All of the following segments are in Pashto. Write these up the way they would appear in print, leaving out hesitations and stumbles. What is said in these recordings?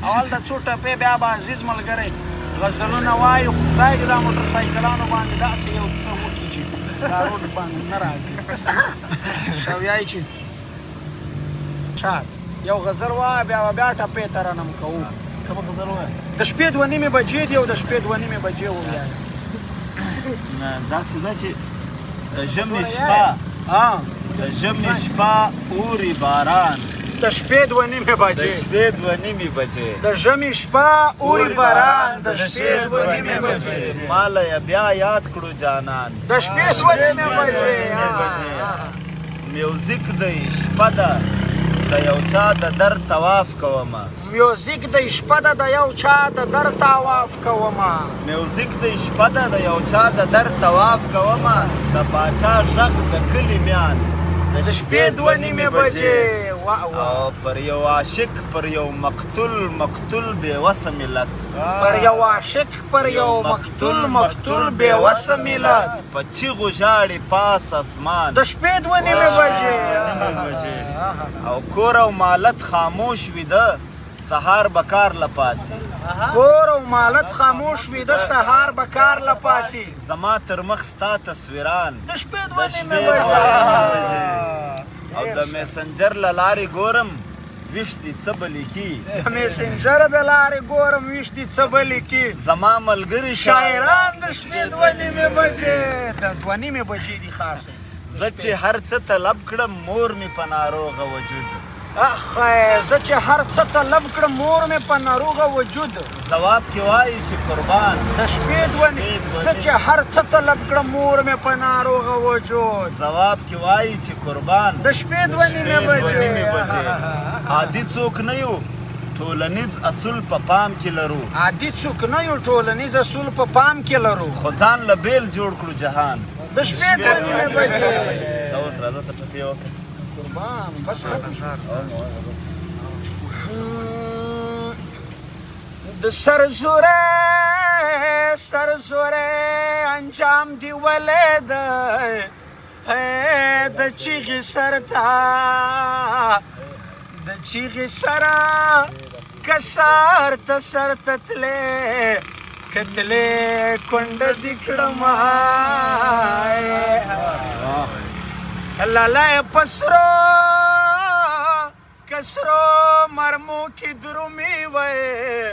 اول د څو ټپې بیا به عزیز ملګری غزلونه وایي خدای دې دا موټر سایکلانو باندې داسې یو څه وکړي چې دا روډ باندې نه راځي شویایي چې شاد یو غزل وایه بیا به بیا ټپې ترنم کوو کومه غزل وایه د شپې دوه نیمې بجې دي او د شپې دوه نیمې بجې وویایه داسې ده چې د ژمي شپه د ژمي شپه اوري باران د شپې دوه نیمې د بجې شپې دوه نیمې بجې د ژمي شپه اوري باران د شپې دوه نیمې بجې ماله یې بیا یاد کړو جانان د شپې دوه نیمې بجې میوزیک دی شپه ده د یو چا د در طواف کومه میوزیک د شپه ده د یو چا د در طواف کومه میوزیک د شپه ده د یو چا د در طواف کومه د باچا غږ د کلي میان د شپې دوه نیمې بجې او پر یو عاشق پر یو مقتول بې وسه ملت پر یو عاشق پر یو مقتول بې وسه ملت په چیغو ژاړي پاس اسمان د شپې دوه نیمې بجې او کور او مالت خاموش ویده سهار به کار لپاسي کور او مالت خاموش ویده سهار به کار لپاسي زما تر مخ ستا تصویران د شپې دوه نیمې بجې او د میسنجر له لارې ګورم ویش دي څه به لیکي د میسنجر د لارې ګورم ویش دي څه به لیکي زما ملګري شاعران د شپې دوه نیمې بجې د دوه نیمې بجې دي خاصه زه چې هر څه طلب کړم مور مې په ناروغه وجود زه چې هر څه طلب کړم مور مې په ناروغه وجود ځواب کې وایي چې قربان د شپې دوه زه چې هر څه طلب کړم مور مې په ناروغه وجود ځواب کې وایي چې قربان د شپې دوه نیمې بجې عادي څوک نه یو ټولنیز اصول په پام کې لرو عادي څوک نه یو ټولنیز اصول په پام کې لرو خو ځان له بیل جوړ کړو جهان د شپې دوه نیمې بجې دا اوس راځه ته ټپې وکړه قربان بس ختم د سرزوره انجام دی ولید د چیغې سر ته د چیغې سره که سر ته تلې کتلې کونډه دې کړمه لالا پسرو کسرو مرمو کی درومی وے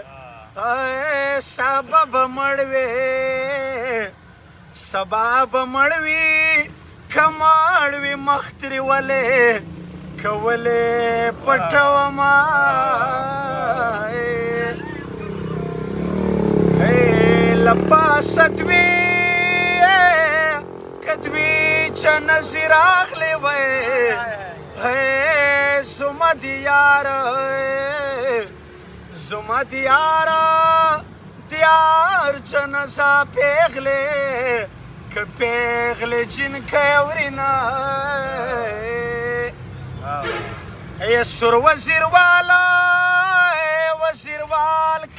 سبب مړوي کماړوي مختري ولې کولې پټوما لپاسدوي کدوي چا نظر اخلي وای زما دیار دیار جنازه پیغله که پیغله جن کورینا ای سر وزیروال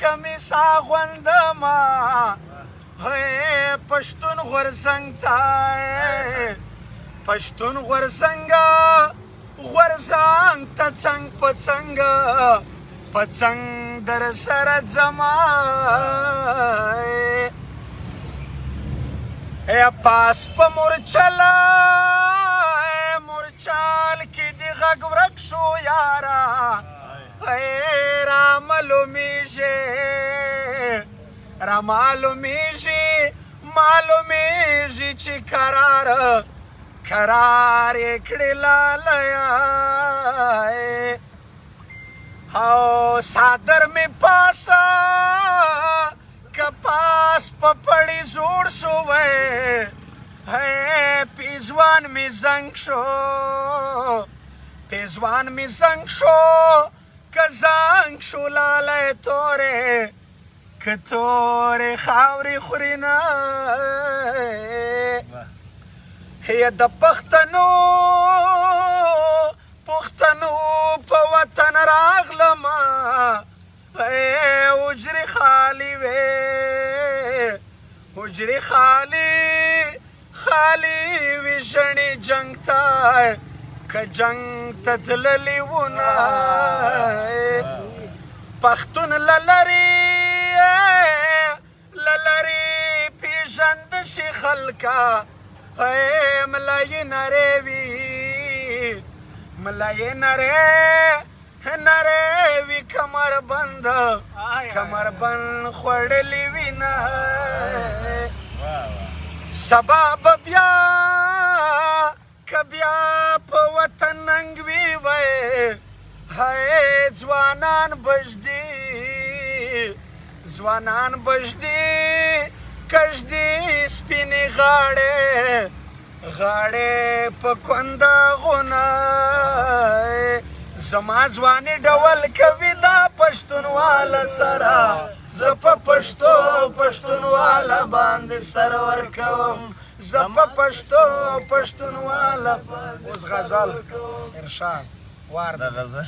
کمیسا غوندما پښتون غورزنګ ته څنګ په څنګ در سره ځما پاس په مورچال کې دې غږ ورک شو یاره معلومیږي چې قرار یې کړې لالیا او صادر مې پاسه که پاس په پړی زوړ شوی پیزوان مې زنګ شو که زنګ شو لالی که تورې خاورې خوري نه د پښتنو په وطن راغلمه حجرې خالي وي ژڼې جنګ ته که جنګ ته تللي وونه پښتون للری پیژند شي خلکا ملای نری وی ملای نری وی کمر بند خوړلی وی نه سبا بیا کبیا په وطن ننګ وی وای هاي ځوانان بجدي کژدي سپینې غاړې په کونده غونه زما ځواني ډول کوي دا پښتونواله سره زه په پښتونواله باندې سر ورکوم زه په پښتونواله اوس غزل ارشاد وار دا غزل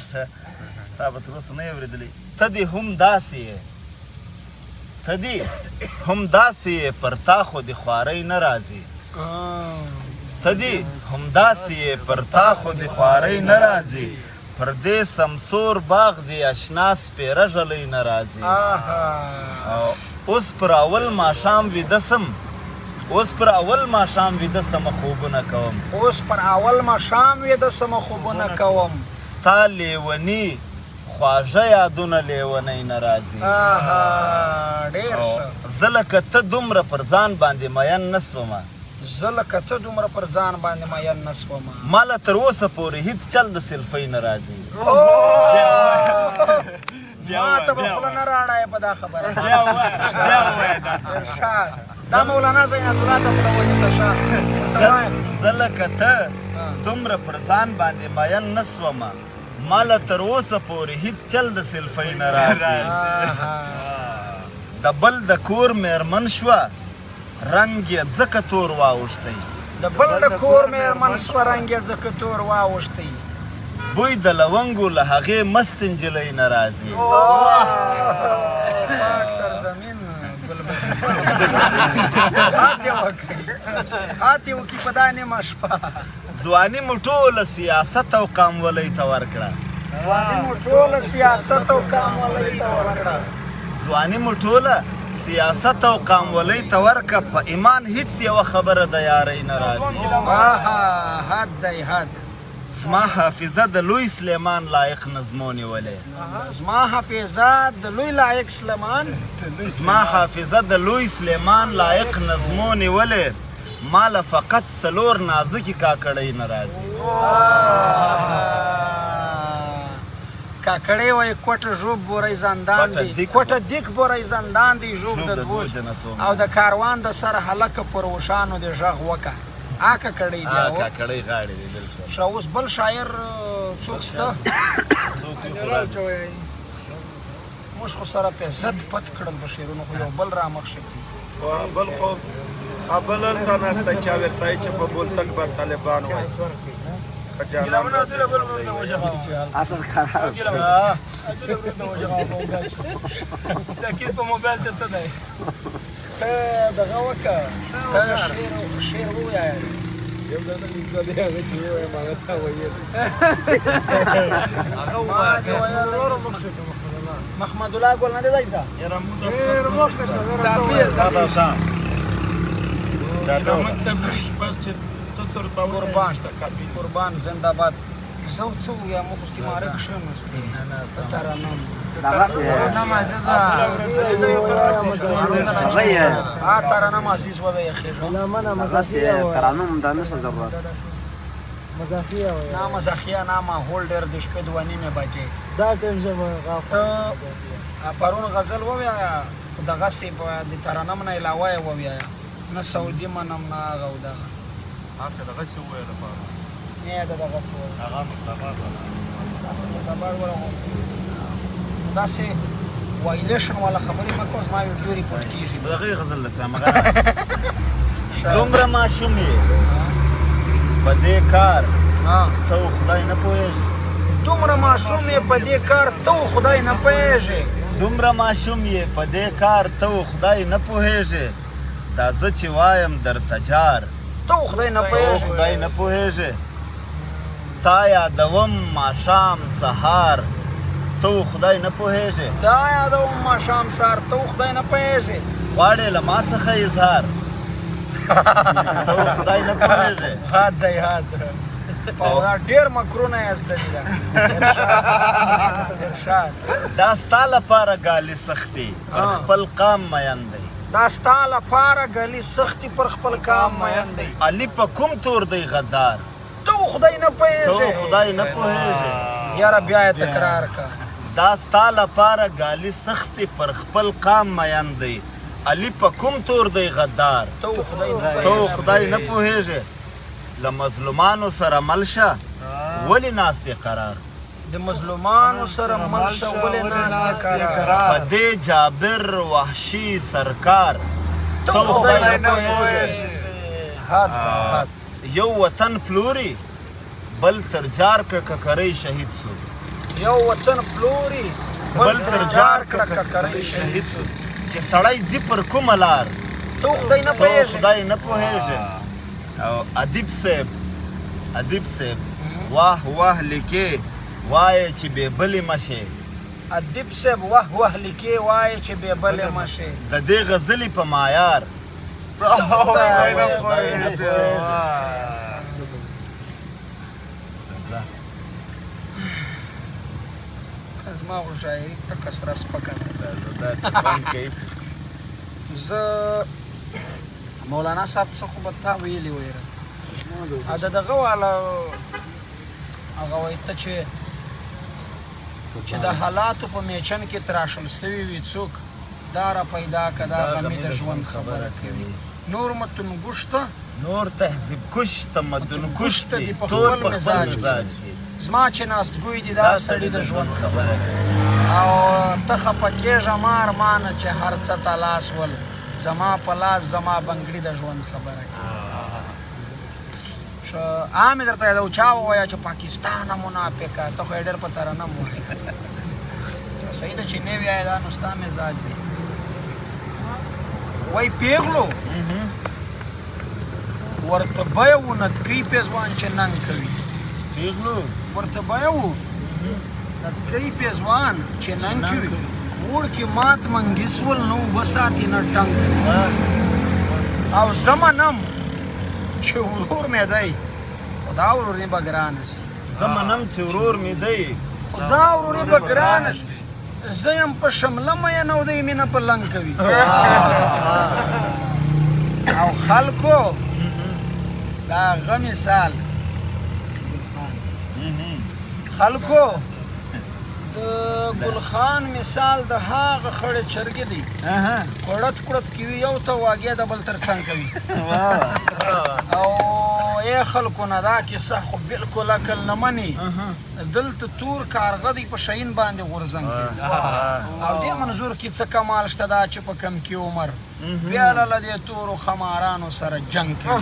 تا به تر اوسه نه یې اورېدلې ته دې هم داسې یې پر تا خو د خوارۍ نه راځي پر دې سمسور باغ دی اشنا سپېره ژلی نه راځي اوس پر اول ماښام ویده سمه خوبونه کوم ستا لیوني خواږه یادونه لیونی نه راځي زه لکه ته دومره پر ځان باندې مین نه سومه ماله تر اوسه پورې هیڅ چل د سلفۍ نه راځي ما ته به خوله نه راړی په دا خبره ارشاد دا مولانا زین الله ته خوله ونیسه شاه زه لکه ته دومره پر ځان باندې مین نه سومه ماله تر اوسه پورې هیڅ چل د سلفۍ نه راځي د بل د کور مېرمن شوه رنګ یې ځکه تور واوښتی بوی د لونګو له هغې مست نجلۍ نه راځي پاک سرزمین هاتې وکړي په دا نیمه شپه ځواني مو ټوله سیاست او قامولۍ ته ورکړه په ایمان هیڅ یوه خبره د یارۍ نه راځي زما حافظه د لوی سلیمان لایق نظمو نیولې ماله فقط څلور نازکې کاکړۍ نه راځي کاکړۍ وایي کوټه ژوب بوری زندان دی کوټه دیک بوری زندان دی ژوب د دوج او د کاروان د سر هلکه پر وشانو د غږ وکه کاکړۍ دی غاړې دی ښه اوس بل شاعر څوک شته موږ خو سره په زد پت کړل په شعرونو خو یو بل رامخ شي بل خو بل هلته ناسته چا ورته وایي چې په بولتک به طالبان وایي اصل خراب په موبایل چې څه دی ته دغه وکړه ته شعر ووایه یو دغه لیکل دی هغه چې ووایه ما ته ویل محمد الله ګل نه دی دایسته قربان زنده باد زه څه ووایم اوس چې معرک شمستی ترنم ترنم عزیز ووایه ترنم دا نشه ضرورت مزاخیه نامه هولډر د شپې 2:30 بجې ته پرون غزل ووایه دغسې د ترنم نه علاوه یې ووایه نه سعودي منم نه هغه او دغه دغسې ووایه لپاره نه د دغسې ووایه داسې وایلیشن والا خبرې مه کوه زما ویډیو ریپورټ کېږي د هغې غزل لکه دومره ماشوم یې په دې کار ته خدای نه پوهېږي دومره ماشوم یې په دې کار ته خدای نه پوهېږي دا زه چې وایم درته جار ته خدای نه پوهېږي تا یادوم ماښام سهار ته خدای نه پوهېږې دا یادوم ماښام سهار ته خدای نه پوهېږې غواړې له ما څخه اظهار ته خدای نه پوهېږې حد دی حد دا ډېر مکرونه یې زده دي ارشاد دا ستا لپاره ګالي سختي پر خپل قام مین دی دا ستا لپاره ګلي سختي پر خپل کام مین دی علي په کوم تور دی غدار ته خدای نه ته پوهېږې خدای نه پوهېږې یاره بیا یې تکرار کا دا ستا لپاره ګالي سختي پر خپل قام مین دی علي په کوم تور دی غدار ته خدای نه پوهېږې له مظلومانو سره مل شه ولې ناست یې قرار د مظلومانو سره مل شه ولې ناست یې قرار په دې جابر وحشي سرکار ته خدای نه پوهېږې حد یو وطن پلوري بل تر جار ککرۍ شهید سو یو وطن پلوري بل تر جار ککرۍ شهید سو چې سړی ځي پر کومه لار ته خدای نه ته پوهېږې خدای نه پوهېږې او ادیب صاحب واه واه لیکې وایې چې بې بلې مشې ادیب صاحب واه واه لیکې وایې چې بې بلې مشې د دې غزلې په معیار زما خو شاعري تکه سره سپکه ده زه مولانا صاحب څه خو به تا ویلي ویره د دغه والا هغه وایي ته چې د حالاتو په میچن کې تراشل سوي وي څوک دا را پیدا که دا غمي د ژوند خبره کوي نور متن ګوشته نور تهذیب کش تمدن کش دی په ټول خپل په مزاج خپل مزاج کې زما چې ناستګوی دي دا سړي د ژوند خبره کوي او ته خفه کېږه ما ارمانه چې هر څه ته لاس ول زما په لاس زما بنګړي د ژوند خبره کوي عامې درته یادو چا ووایه چې پاکستان منافقه ته خو یې ډېر په ترنم وایې صحیح ده چې نه وایې دا نو ستا مزاج دی وایي پیغلو ورته بیه و نتکۍ پیزوان چې ننګ کوي پیغلو ورته بیه و نتکۍ پیزوان چې ننګ کوي وړ کې مات منګي سول نو وساتي نه ټنګ او زه منم چې ورور مې دی خو دا ورور یې به ګرانه سي زه منم چې ورور مې دی خو دا ورور یې به ګرانه سي زه یم په شمله مین او دی مینه په لنګ کوي او خلکو دا هغه مثال خلکو د ګلخان مثال د هغه خړې چرګې دی کوړت کوړت کوي یو ته واګې د بل تر څنګ کوي او ای خلکو نه دا کیسه خو بالکل عقل نه مني دلته تور کارغه دی په شاهین باندې غورځنګ کوي او دې منظور کې څه کمال شته دا چې په کم کې عمر بیا له دې تورو خمارانو سره جنګ کوي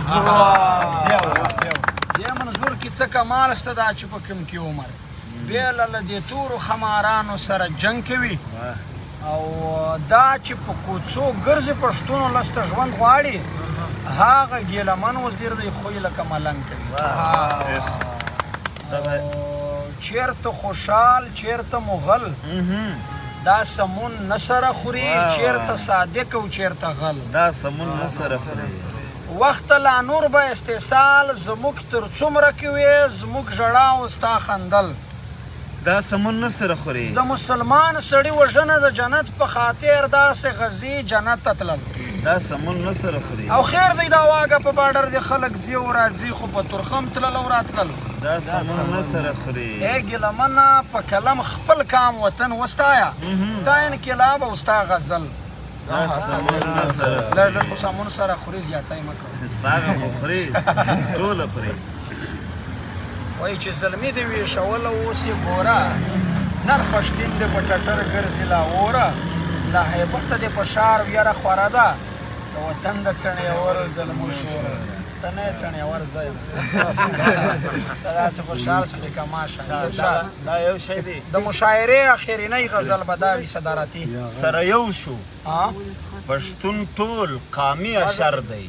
دې منظور کې څه کمال شته دا چې په کم کې عمر بیا له دې تورو خمارانو سره جنګ کوي او دا چې په کوڅو ګرځي پښتونو لسته ژوند غواړي هغه ګیلمن وزیر دی خوی لکه ملنګ کوي چیرته خوشحال چیرته مغل دا سمون نه سره خوري چیرته صادق او چیرته غل دا سمون نه سره خوري وخت لا نور به استحصال زموږ تر څومره کوي زموږ ژړا او ستا خندل دا سمون نه سره خوري د مسلمان سړي وژنه د جنت په خاطر داسې غزي جنت ته تلل دا سمون نه سره خوري او خیر دی دا واګه په باډر د خلک ځي او راځي خو په ترخم تلل او راتلل دا سمون نه سره خوري ای ګیلمنه په کلم خپل کام وطن وستایا دا انقلاب او ستا غزل دا سمون نه سره لږ خو سمون سره خوري زیاتی مه کوه ستا خو خوري ټوله خوري وایي چې زلمي دې ویشوله اوس یې ګوره نر پښتین دې په چټر ګرځي لا اوره له هیبته دې په شار ویره خوره ده د وطن د څڼېور زلمو شوره ته نه یې څڼېور زه یم ته داسې خوشحال شو چې که ماشه دا یو شی دی د مشاعرې اخرینۍ غزل به دا وي صدارتي سره یو شو پښتون ټول قامي اشر دی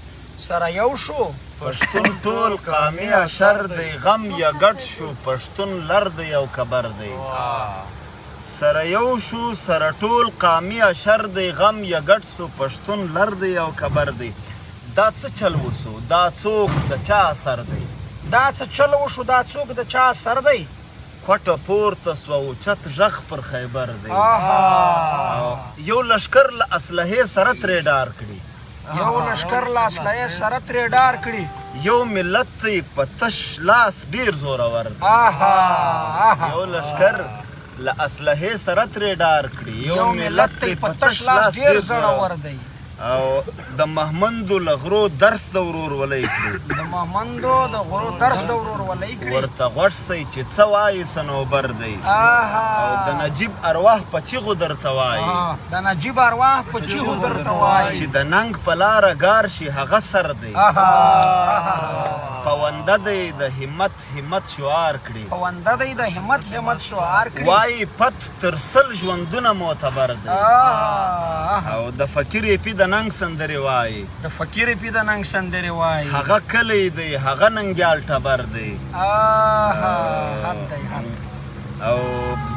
سره یو شو پښتون ټول قامي اشر دی غم یا ګډ شو پښتون لر دی او کبر دی سره یو شو سره ټول قامي اشر دی غم یا ګډ سو پښتون لر دی او کبر دی دا څه چل وسو دا څوک د چا اثر دی دا څه چل وشو دا څوک د چا سر دی کوټه پورته سوه اوچت غږ پر خیبر دی یو لشکر له اسلحې سره ترې ډار کړي یو لشکر له اسلحې سره ترې ډار کړي یو ملت دی په تش لاس ډېر زورور دی یو لشکر له اسلحې سره ترې ډار کړي یو ملت دی په تش لاس ډېر زړور دی او د محمندو له غرو درس د ورورولۍ کړي د محمندو د غرو درس د ورورولۍ کړي ورته غوږ سئ چې څه وایي صنوبر دی او د نجیب ارواح په چیغو درته وایي د نجیب ارواح په چیغو درته وایي چې د ننګ په لاره ګار شي هغه سر دی پونده دی د همت شعار کړي پونده دی د همت شعار کړي وایي پت تر سل ژوندونه معتبر دی او د فقیر پی د ننګ سندرې وایي د فقیر پی د ننګ سندرې وایي هغه کلی دی هغه ننګیال ټبر دی حق دی حق او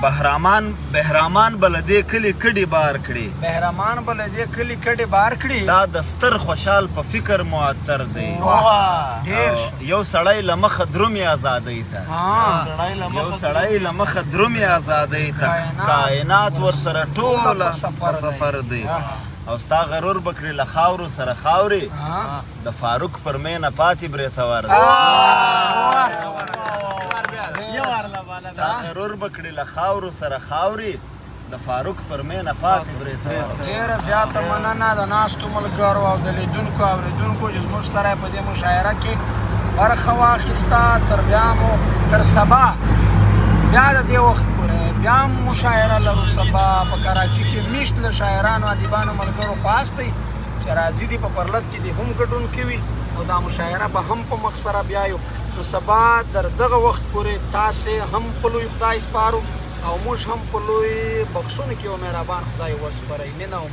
بهرامان به له دې کلي کډې بار کړي بهرامان به له دې کلي کډې بار کړي دا د ستر خوشحال په فکر معطر دی ډېر یو سړی له مخه درومي ازادۍ ته یو سړی له مخه درومي ازادۍ ته کائنات ورسره ټوله په سفر دی او ستا غرور به کړي له خاورو سره خاورې د فاروق پر مینه پاتې برېتور دی ستا غرور به کړي له خاورو سره خاورې د فاروق پر مینه پاتې برېتور دی ډېره زیاته مننه د ناستو ملګرو او د لیدونکو اورېدونکو چې زموږ سره یې په دې مشاعره کې برخه واخیسته تر سبا بیا د دې وخت پورې بیا هم مشاعره لرو سبا په کراچي کې میشت له شاعرانو ادیبانو ملګرو خواست دی چې راځي دي په پرلط کې دې هم ګډون کوي او دا مشاعره به هم په مخ سره بیایو نو سبا در دغه وخت پورې تاسې هم په لوی خدای سپارو او موږ هم په لوی بخښونکي او مهربان خدای وسپارئ مینه او